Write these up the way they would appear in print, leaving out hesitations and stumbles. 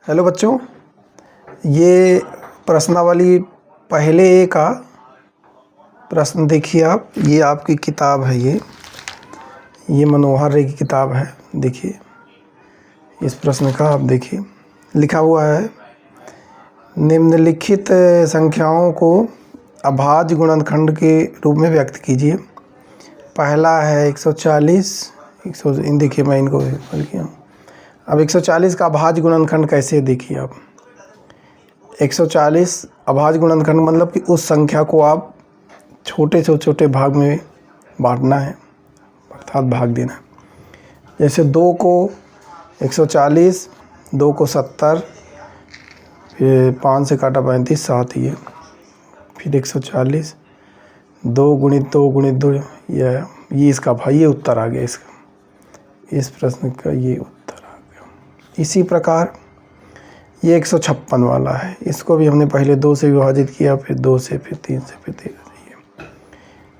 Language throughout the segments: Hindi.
हेलो बच्चों, ये प्रश्नावली पहले ए का प्रश्न देखिए आप। ये आपकी किताब है, ये मनोहर रे की किताब है। देखिए इस प्रश्न का आप देखिए, लिखा हुआ है निम्नलिखित संख्याओं को अभाज्य गुणनखंड के रूप में व्यक्त कीजिए। पहला है 140। देखिए मैं इनको हल किया। अब 140 का अभाज्य गुणनखंड कैसे, देखिए आप 140 अभाज्य गुणनखंड मतलब कि उस संख्या को आप छोटे से छोटे भाग में बांटना है, अर्थात भाग देना है। जैसे 2 को 140, 2 को 70, फिर 5 से काटा 35, 7 ये, फिर 140, 2 गुणित 2 गुणित 2, ये इसका भाई, ये उत्तर आ गया इसका, इस प्रश्न का ये उत्तर आ गया। इसी प्रकार ये 156 वाला है, इसको भी हमने पहले 2 से विभाजित किया, फिर 2 से, फिर 3 से, फिर 13 से, ये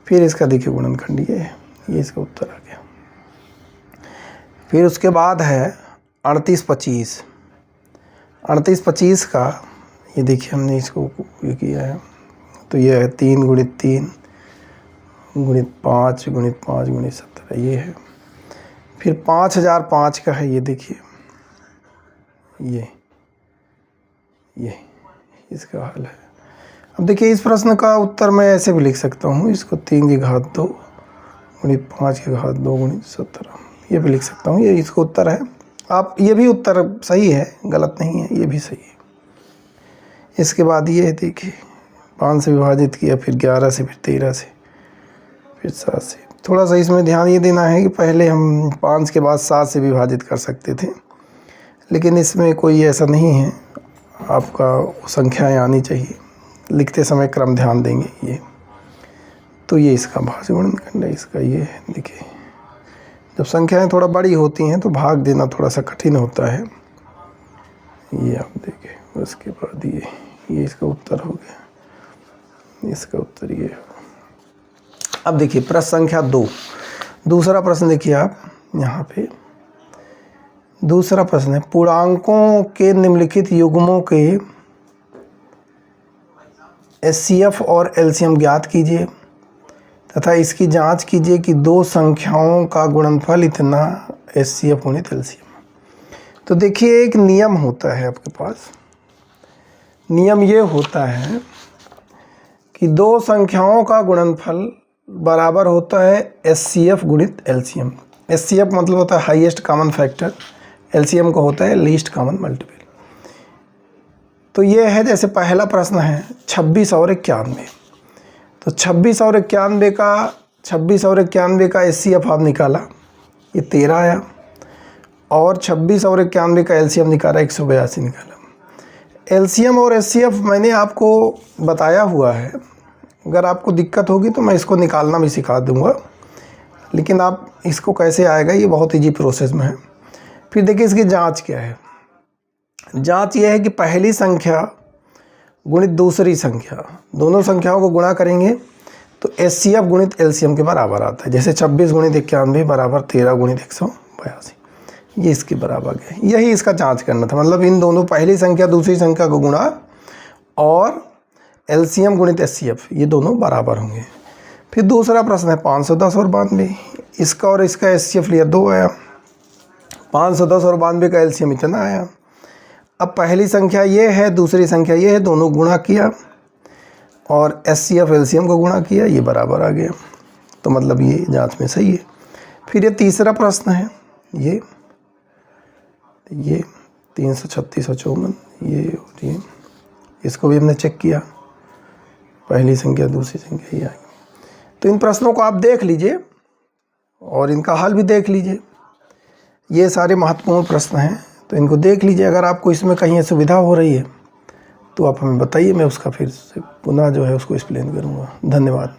फिर इसका देखिए गुणनखंड ये इसका उत्तर आ गया। फिर उसके बाद है 38-25। 38-25 का ये देखिए हमने इसको ये किया है, तो ये है 3 गुणित 3 गुणित 5 गुणित 5 गुणित 17, ये है। फिर 5005 का है, ये देखिए ये इसका हल है। अब देखिए इस प्रश्न का उत्तर मैं ऐसे भी लिख सकता हूँ, इसको 3 की घात 2 गुणित 5 की घात 2 गुणित 17, ये भी लिख सकता हूँ, ये इसका उत्तर है। आप ये भी उत्तर सही है, गलत नहीं है, ये भी सही है। इसके बाद ये देखिए 5 से विभाजित किया, फिर 11 से, फिर 13 से, फिर 7 से। थोड़ा सा इसमें ध्यान ये देना है कि पहले हम 5 के बाद 7 से विभाजित कर सकते थे, लेकिन इसमें कोई ऐसा नहीं है, आपका संख्याएं आनी चाहिए, लिखते समय क्रम ध्यान देंगे। ये तो ये इसका भाज्य गुणनखंड है, इसका ये है। देखिए जब संख्याएं थोड़ा बड़ी होती हैं तो भाग देना थोड़ा सा कठिन होता है, ये आप देखिए। उसके बाद ये इसका उत्तर हो गया, इसका उत्तर ये है। अब देखिए प्रश्न संख्या 2, दूसरा प्रश्न देखिए आप यहाँ पे। दूसरा प्रश्न है पूर्णांकों के निम्नलिखित युग्मों के एचसीएफ और एलसीएम ज्ञात कीजिए तथा इसकी जांच कीजिए कि दो संख्याओं का गुणनफल इतना एचसीएफ गुणित एलसीएम। तो देखिए एक नियम होता है आपके पास, नियम ये होता है कि दो संख्याओं का गुणनफल बराबर होता है एचसीएफ गुणित एलसीएम। एचसीएफ मतलब होता है हाईएस्ट कॉमन फैक्टर, एलसीएम को होता है लीस्ट कॉमन मल्टीपल। तो ये है, जैसे पहला प्रश्न है 26 और 91, तो 26 और 91 का एचसीएफ आप निकाला, ये 13 आया, और 26 और 91 का एलसीएम निकाला, 182 निकाला। एलसीएम और एचसीएफ मैंने आपको बताया हुआ है, अगर आपको दिक्कत होगी तो मैं इसको निकालना भी सिखा दूंगा, लेकिन आप इसको कैसे आएगा ये बहुत ईजी प्रोसेस में है। फिर देखिए इसकी जांच क्या है। जांच ये है कि पहली संख्या गुणित दूसरी संख्या, दोनों संख्याओं को गुणा करेंगे तो एचसीएफ गुणित एलसीएम के बराबर आता है। जैसे 26 गुणित 91 बराबर 13 गुणित 182, ये इसके बराबर है। यही इसका जांच करना था, मतलब इन दोनों पहली संख्या दूसरी संख्या को गुणा और एलसीएम गुणित एचसीएफ, ये दोनों बराबर होंगे। फिर दूसरा प्रश्न है 510 और 92, इसका और इसका एचसीएफ लिया 2 आया, 510 और 92 का एलसीएम इतना आया। अब पहली संख्या ये है, दूसरी संख्या ये है, दोनों गुणा किया और एचसीएफ एलसीएम को गुणा किया, ये बराबर आ गया, तो मतलब ये जांच में सही है। फिर ये तीसरा प्रश्न है, ये 336 और 54, ये इसको भी हमने चेक किया, पहली संख्या दूसरी संख्या ये आ गई। तो इन प्रश्नों को आप देख लीजिए और इनका हल भी देख लीजिए, ये सारे महत्वपूर्ण प्रश्न हैं, तो इनको देख लीजिए। अगर आपको इसमें कहीं असुविधा हो रही है तो आप हमें बताइए, मैं उसका फिर से पुनः जो है उसको एक्सप्लेन करूँगा। धन्यवाद।